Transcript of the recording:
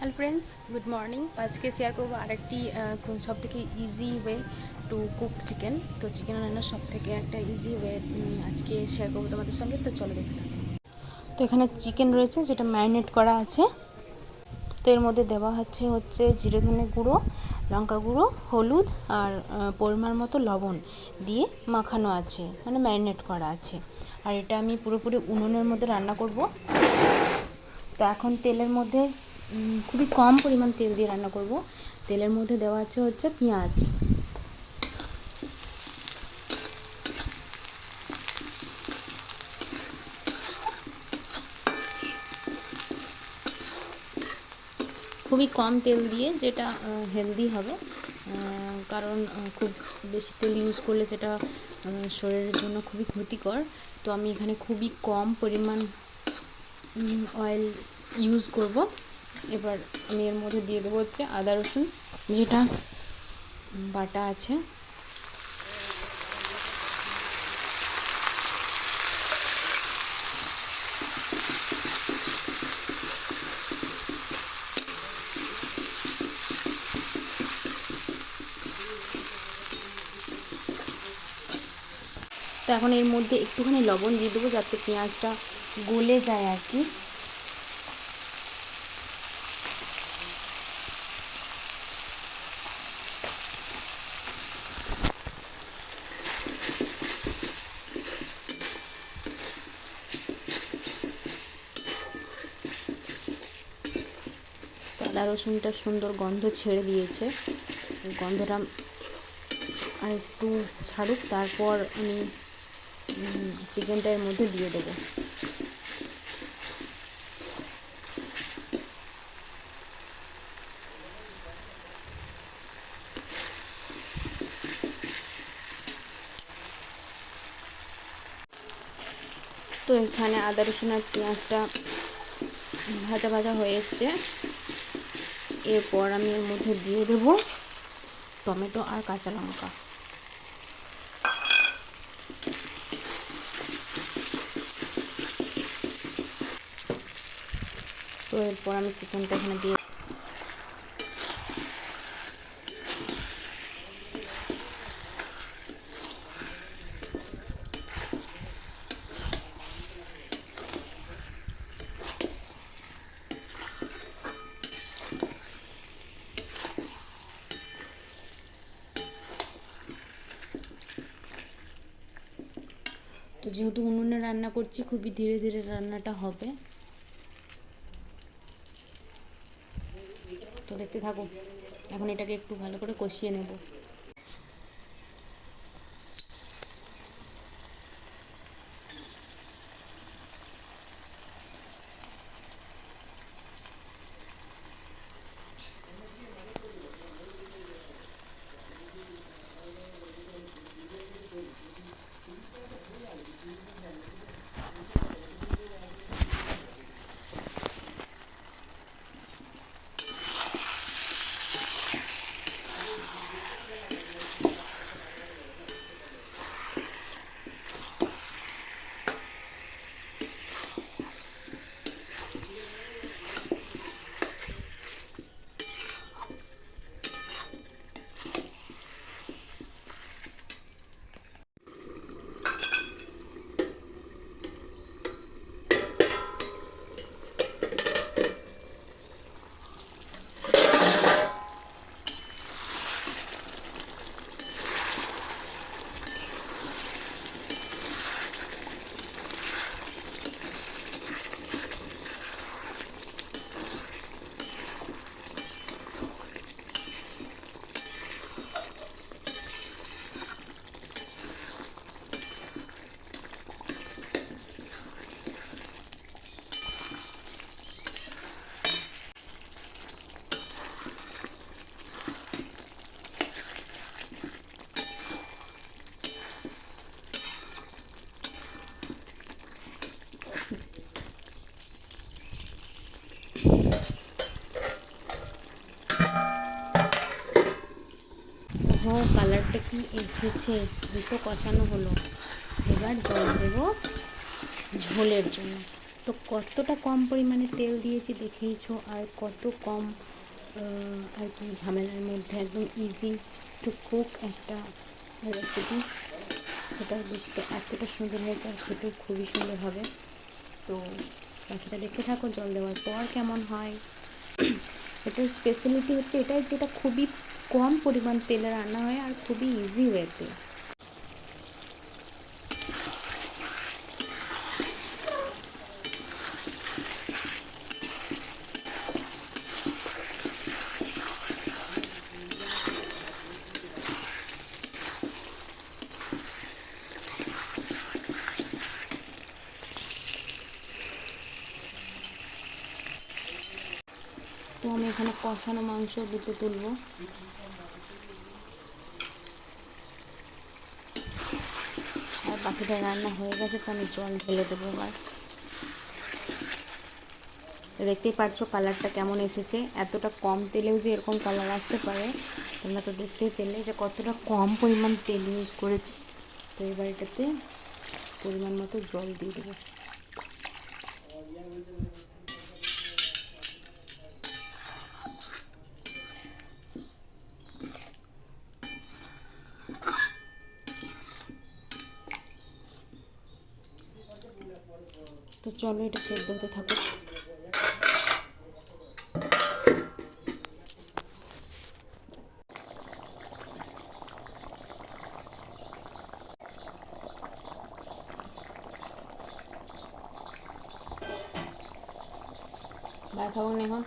Hello friends, good morning. আজকে share করবো আরেকটি সব থেকে easy way to cook chicken. তো চিকেন রান্নার সব থেকে একটা ইজি ওয়ে আজকে শেয়ার করবো তোমাদের সঙ্গে। তো চলো দেখতে থাকো। তো এখানে চিকেন রয়েছে যেটা ম্যারিনেট করা আছে। তো এর মধ্যে দেওয়া হচ্ছে জিরে ধনে গুঁড়ো, লঙ্কা গুঁড়ো, হলুদ আর পরিমাণ মতো লবণ দিয়ে মাখানো আছে, মানে ম্যারিনেট করা আছে। আর এটা আমি পুরোপুরি উনুনের মধ্যে রান্না করব। তো এখন তেলের মধ্যে খুবই কম পরিমাণ তেল দিয়ে রান্না করব। তেলের মধ্যে দেওয়া হচ্ছে পেঁয়াজ। খুবই কম তেল দিয়ে, যেটা হেলদি হবে, কারণ খুব বেশি তেল ইউজ করলে সেটা শরীরের জন্য খুবই ক্ষতিকর। তো আমি এখানে খুবই কম পরিমাণ অয়েল ইউজ করব। এবার আমি এর মধ্যে দিয়ে দেবো হচ্ছে আদা রসুন যেটা বাটা আছে। তো এখন এর মধ্যে একটুখানি লবণ দিয়ে দেবো যাতে পেঁয়াজটা গলে যায় আর কি। আদা রসুনটা সুন্দর গন্ধ ছেড়ে দিয়েছে। গন্ধটা আর একটু ছাড়ুক, তারপর আমি চিকেনটা এর মধ্যে দিয়ে দেবো। তো এখানে আদা রসুন আর পেঁয়াজটা ভাজা ভাজা হয়ে এসছে। এরপর আমি এর মধ্যে দিয়ে দেবো টমেটো আর কাঁচা লঙ্কা। তো এরপর আমি চিকেনটা এখানে দিয়ে তো যেহেতু উনুনে রান্না করছি, খুবই ধীরে ধীরে রান্নাটা হবে। তো দেখতে থাকো। এখন এটাকে একটু ভালো করে কষিয়ে নেব। কালারটা কি এসেছে, দুটো কষানো হলো। এবার জল দেবো ঝোলের জন্য। তো কতটা কম পরিমাণে তেল দিয়েছি দেখেইছো, আর কত কম আর কি ঝামেলার মধ্যে একদম ইজি টু কুক একটা রেসিপি। সেটা দেখতে এতটা সুন্দর হয়েছে আর খেতেও খুবই সুন্দর হবে। তো বাকিটা দেখতে থাকো জল দেওয়ার পর কেমন হয়। এটার স্পেশালিটি হচ্ছে এটাই যে এটা খুবই কম পরিমাণ তেলে রান্না হয় আর খুবই ইজি ওয়েতে। তো আমি এখানে কষানো মাংস দুটো তুলবো। আর বাকিটা রান্না হয়ে গেছে, তো আমি জল ঢেলে দেবো এবার। দেখতেই পারছো কালারটা কেমন এসেছে। এতটা কম তেলেও যে এরকম কালার আসতে পারে তোমরা তো দেখতেই পেলে যে কতটা কম পরিমাণ তেল ইউজ করেছি। তো এবার এটাতে পরিমাণ মতো জল দিয়ে দেবো। তো চলো এটা সেদ্ধ হতে থাকুক। ব্যথা এখন